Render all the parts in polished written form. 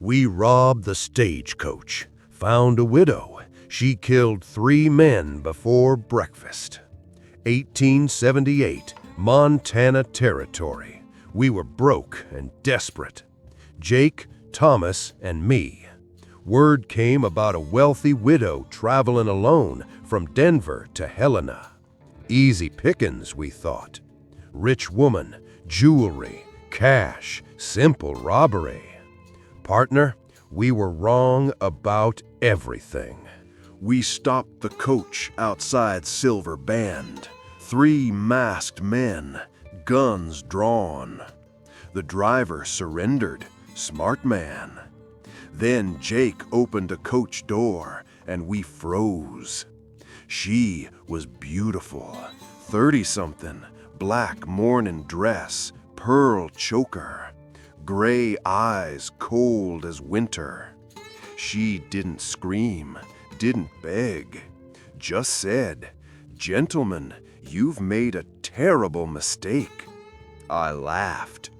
We robbed the Stagecoach, found a widow. She killed 3 men before breakfast. 1878, Montana Territory. We were broke and desperate. Jake, Thomas, and me. Word came about a wealthy widow traveling alone from Denver to Helena. Easy pickings, we thought. Rich woman, jewelry, cash, simple robbery. Partner, we were wrong about everything. We stopped the coach outside Silver Band. 3 masked men, guns drawn. The driver surrendered, smart man. Then Jake opened a coach door and we froze. She was beautiful, 30-something, black mourning dress, pearl choker, gray eyes cold as winter. She didn't scream, didn't beg, just said, "Gentlemen, you've made a terrible mistake." I laughed.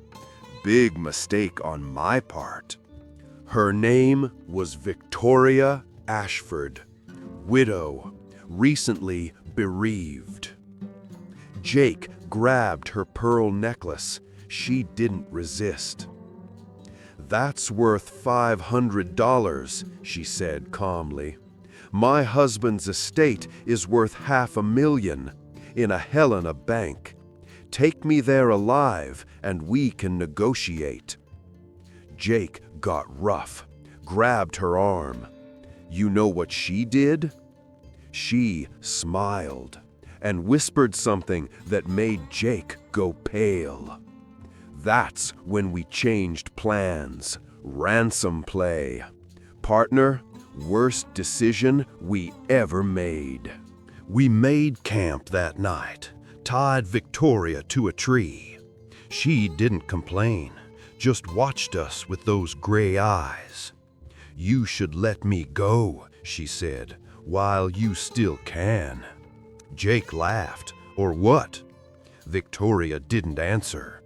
Big mistake on my part. Her name was Victoria Ashford, widow, recently bereaved. Jake grabbed her pearl necklace. She didn't resist. "That's worth $500, she said calmly. "My husband's estate is worth $500,000 in a Helena Bank. Take me there alive and we can negotiate." Jake got rough, grabbed her arm. You know what she did? She smiled and whispered something that made Jake go pale. That's when we changed plans. Ransom play. Partner, worst decision we ever made. We made camp that night, tied Victoria to a tree. She didn't complain, just watched us with those gray eyes. "You should let me go," she said, "while you still can." Jake laughed. "Or what?" Victoria didn't answer.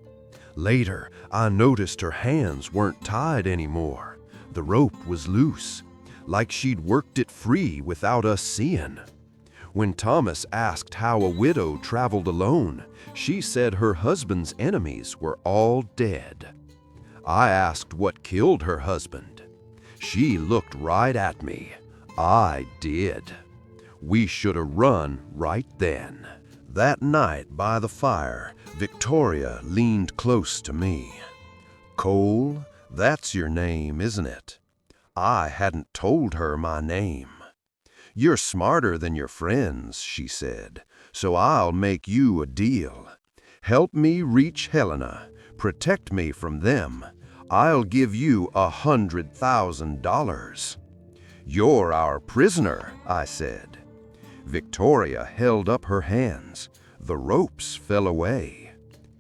Later, I noticed her hands weren't tied anymore. The rope was loose, like she'd worked it free without us seeing. When Thomas asked how a widow traveled alone, she said her husband's enemies were all dead. I asked what killed her husband. She looked right at me. I did. We should have run right then. That night by the fire, Victoria leaned close to me. "Cole, that's your name, isn't it?" I hadn't told her my name. "You're smarter than your friends," she said, "so I'll make you a deal. Help me reach Helena, protect me from them. I'll give you $100,000. "You're our prisoner," I said. Victoria held up her hands. The ropes fell away.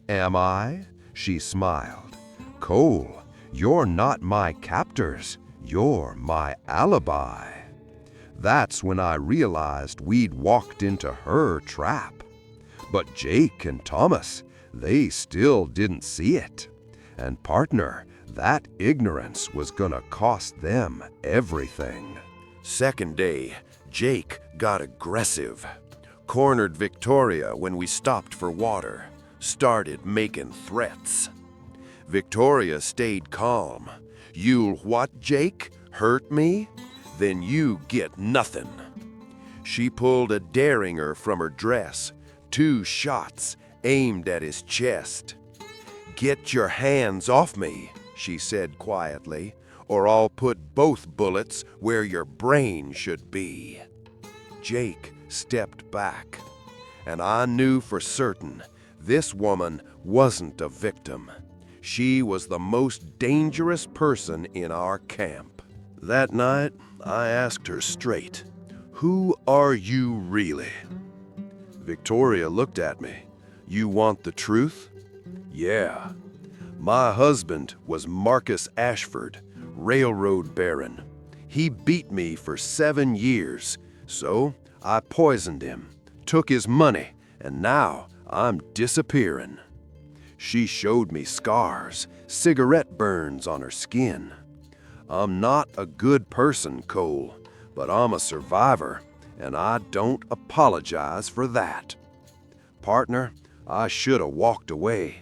"Am I?" She smiled. "Cole, you're not my captors. You're my alibi." That's when I realized we'd walked into her trap. But Jake and Thomas, they still didn't see it. And partner, that ignorance was gonna cost them everything. Second day, Jake got aggressive. Cornered Victoria when we stopped for water. Started making threats. Victoria stayed calm. "You'll what, Jake? Hurt me? Then you get nothing." She pulled a derringer from her dress. 2 shots aimed at his chest. "Get your hands off me," she said quietly, "or I'll put both bullets where your brain should be." Jake stepped back, and I knew for certain this woman wasn't a victim. She was the most dangerous person in our camp. That night, I asked her straight, "Who are you really?" Victoria looked at me. "You want the truth?" "Yeah. My husband was Marcus Ashford, railroad baron. He beat me for 7 years, so I poisoned him, took his money, and now I'm disappearing." She showed me scars, cigarette burns on her skin. I'm not a good person, Cole, but I'm a survivor, and I don't apologize for that. Partner, I should have walked away,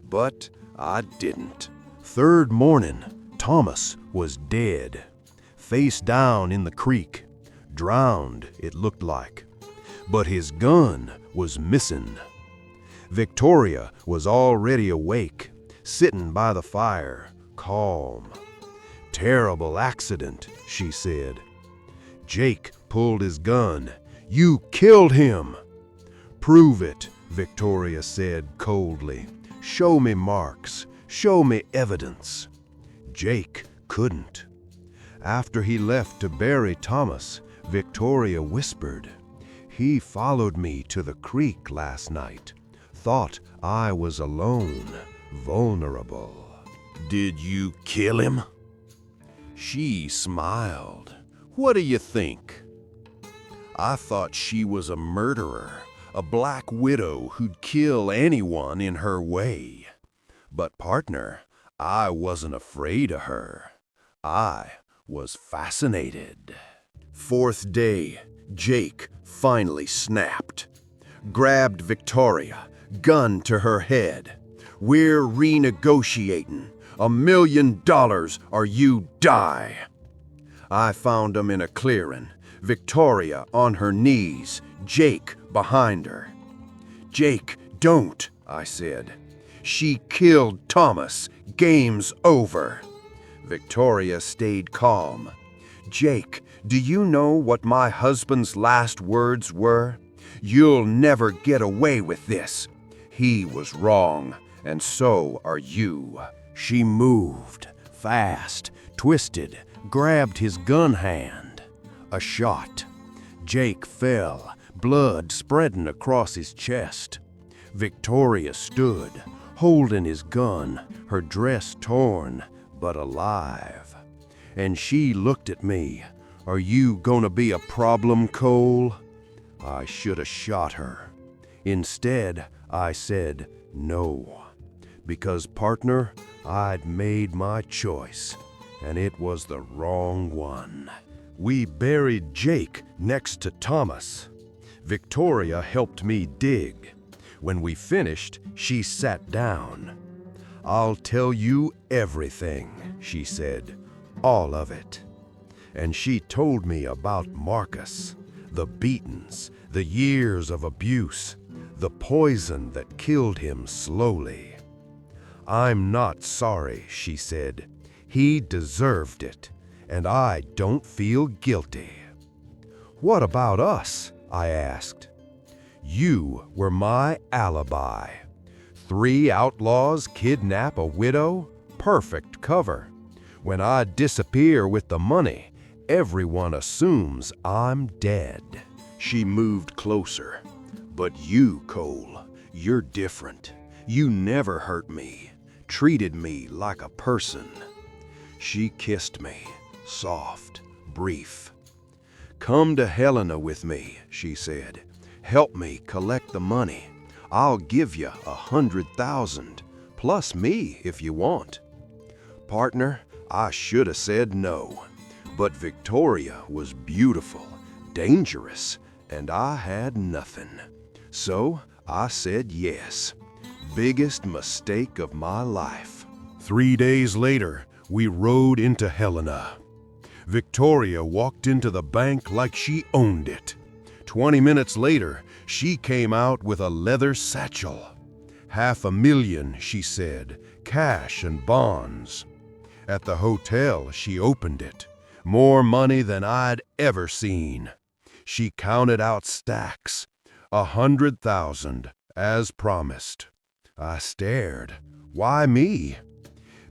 but I didn't. Third morning, Thomas was dead, face down in the creek, drowned it looked like, but his gun was missing. Victoria was already awake, sitting by the fire, calm. Terrible accident, she said. Jake pulled his gun. You killed him. Prove it, Victoria said coldly. Show me marks. Show me evidence. Jake couldn't. After he left to bury Thomas, Victoria whispered, He followed me to the creek last night. Thought I was alone, vulnerable. Did you kill him? She smiled. What do you think? I thought she was a murderer, a black widow who'd kill anyone in her way. But partner, I wasn't afraid of her. I was fascinated. Fourth day, Jake finally snapped. Grabbed Victoria, gun to her head. We're renegotiating. $1 million or you die. I found him in a clearing, Victoria on her knees, Jake behind her. Jake, don't, I said. She killed Thomas. Game's over. Victoria stayed calm. Jake, do you know what my husband's last words were? You'll never get away with this. He was wrong, and so are you. She moved, fast, twisted, grabbed his gun hand. A shot. Jake fell, blood spreading across his chest. Victoria stood, holding his gun, her dress torn, but alive. And she looked at me. Are you gonna be a problem, Cole? I should have shot her. Instead, I said no. Because, partner, I'd made my choice, and it was the wrong one. We buried Jake next to Thomas. Victoria helped me dig. When we finished, she sat down. I'll tell you everything, she said, all of it. And she told me about Marcus, the beatings, the years of abuse, the poison that killed him slowly. I'm not sorry, she said. He deserved it, and I don't feel guilty. What about us? I asked. You were my alibi. 3 outlaws kidnap a widow? Perfect cover. When I disappear with the money, everyone assumes I'm dead. She moved closer. But you, Cole, you're different. You never hurt me, treated me like a person. She kissed me, soft, brief. Come to Helena with me, she said. Help me collect the money. I'll give you 100,000, plus me if you want. Partner, I should have said no, but Victoria was beautiful, dangerous, and I had nothing. So I said yes. Biggest mistake of my life. 3 days later, we rode into Helena. Victoria walked into the bank like she owned it. 20 minutes later, she came out with a leather satchel. $500,000, she said, cash and bonds. At the hotel, she opened it. More money than I'd ever seen. She counted out stacks. 100,000, as promised. I stared. Why me?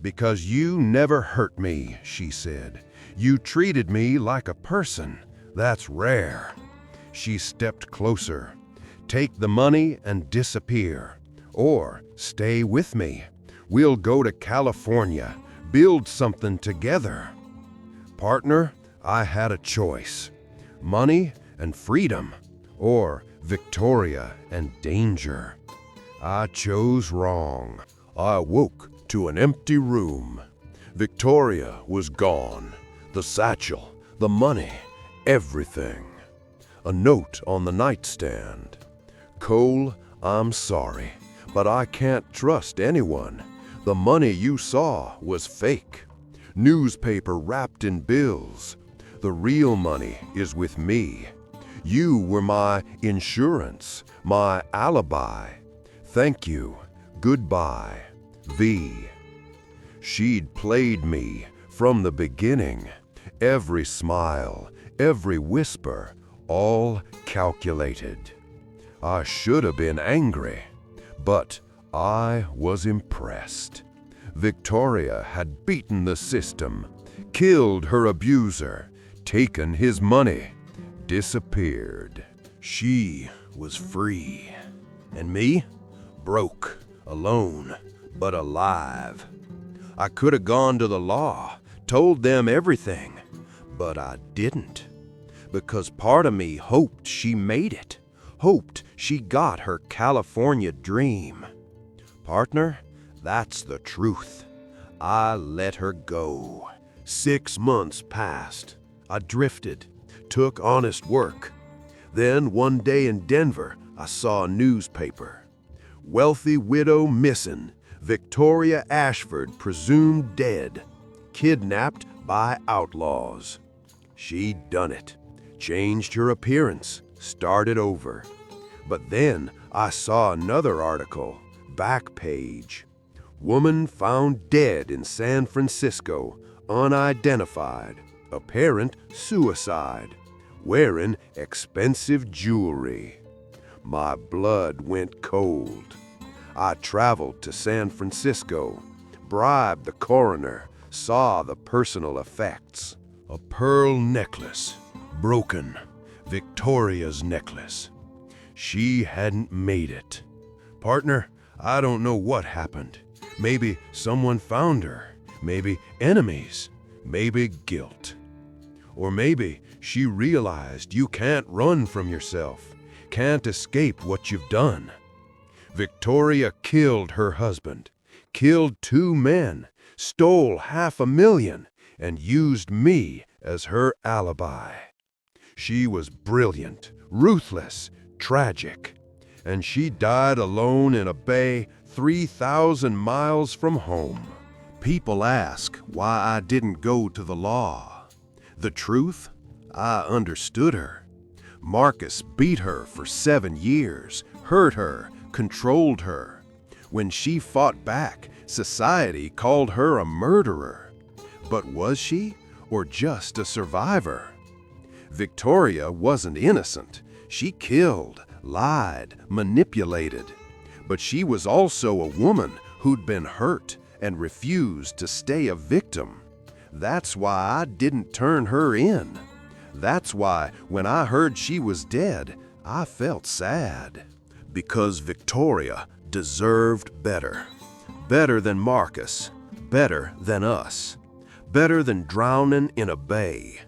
Because you never hurt me, she said. You treated me like a person. That's rare. She stepped closer. Take the money and disappear. Or stay with me. We'll go to California, build something together. Partner, I had a choice. Money and freedom, or Victoria and danger. I chose wrong. I woke to an empty room. Victoria was gone. The satchel, the money, everything. A note on the nightstand. Cole, I'm sorry, but I can't trust anyone. The money you saw was fake. Newspaper wrapped in bills. The real money is with me. You were my insurance, my alibi. Thank you. Goodbye. V. She'd played me from the beginning. Every smile, every whisper, all calculated. I should have been angry, but I was impressed. Victoria had beaten the system, killed her abuser, taken his money, disappeared. She was free. And me? Broke, alone, but alive. I could have gone to the law, told them everything, but I didn't. Because part of me hoped she made it, hoped she got her California dream. Partner, that's the truth. I let her go. 6 months passed. I drifted, took honest work. Then one day in Denver, I saw a newspaper. Wealthy widow missing, Victoria Ashford presumed dead, kidnapped by outlaws. She'd done it, changed her appearance, started over. But then I saw another article, back page. Woman found dead in San Francisco, unidentified, apparent suicide, wearing expensive jewelry. My blood went cold. I traveled to San Francisco, bribed the coroner, saw the personal effects. A pearl necklace, broken, Victoria's necklace. She hadn't made it. Partner, I don't know what happened. Maybe someone found her, maybe enemies, maybe guilt. Or maybe she realized you can't run from yourself, can't escape what you've done. Victoria killed her husband, killed 2 men, stole $500,000, and used me as her alibi. She was brilliant, ruthless, tragic, and she died alone in a bay 3,000 miles from home. People ask why I didn't go to the law. The truth? I understood her. Marcus beat her for 7 years, hurt her, controlled her. When she fought back, society called her a murderer. But was she, or just a survivor? Victoria wasn't innocent. She killed, lied, manipulated. But she was also a woman who'd been hurt and refused to stay a victim. That's why I didn't turn her in. That's why when I heard she was dead, I felt sad. Because Victoria deserved better. Better than Marcus. Better than us. Better than drowning in a bay.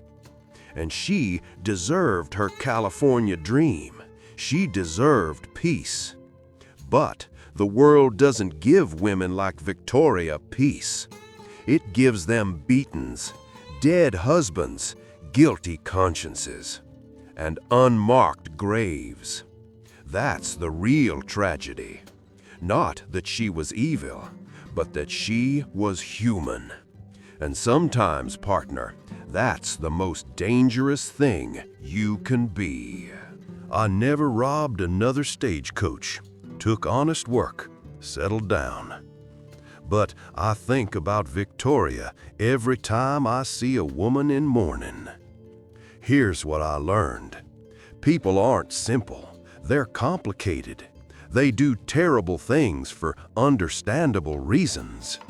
And she deserved her California dream. She deserved peace. But the world doesn't give women like Victoria peace. It gives them beatings, dead husbands, guilty consciences, and unmarked graves. That's the real tragedy. Not that she was evil, but that she was human. And sometimes, partner, that's the most dangerous thing you can be. I never robbed another stagecoach, took honest work, settled down. But I think about Victoria every time I see a woman in mourning. Here's what I learned. People aren't simple. They're complicated. They do terrible things for understandable reasons.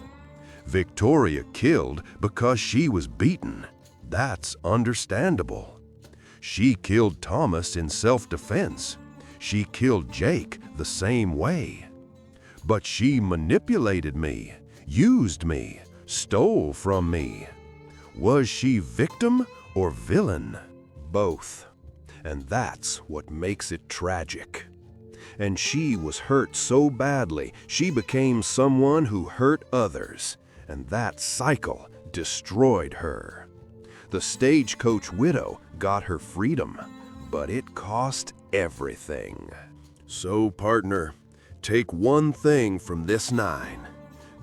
Victoria killed because she was beaten. That's understandable. She killed Thomas in self-defense. She killed Jake the same way. But she manipulated me, used me, stole from me. Was she victim or villain? Both. And that's what makes it tragic. And she was hurt so badly, she became someone who hurt others. And that cycle destroyed her. The stagecoach widow got her freedom, but it cost everything. So, partner, take one thing from this 9.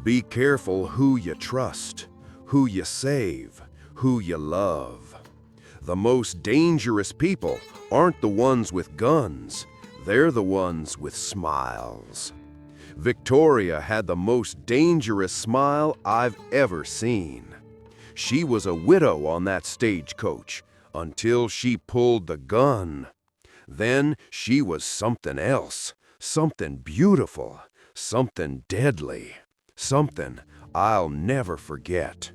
Be careful who you trust, who you save, who you love. The most dangerous people aren't the ones with guns, they're the ones with smiles. Victoria had the most dangerous smile I've ever seen. She was a widow on that stagecoach until she pulled the gun. Then she was something else, something beautiful, something deadly, something I'll never forget.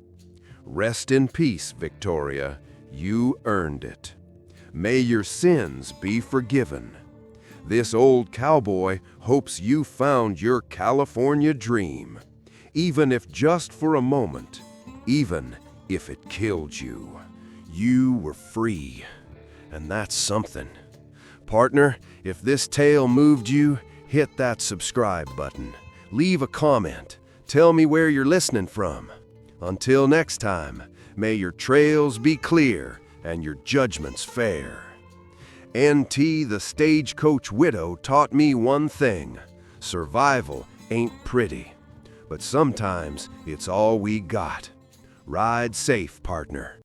Rest in peace, Victoria. You earned it. May your sins be forgiven. This old cowboy hopes you found your California dream, even if just for a moment, even if it killed you. You were free, and that's something. Partner, if this tale moved you, hit that subscribe button. Leave a comment. Tell me where you're listening from. Until next time, may your trails be clear and your judgments fair. NT the Stagecoach Widow taught me one thing. Survival ain't pretty, but sometimes it's all we got. Ride safe, partner.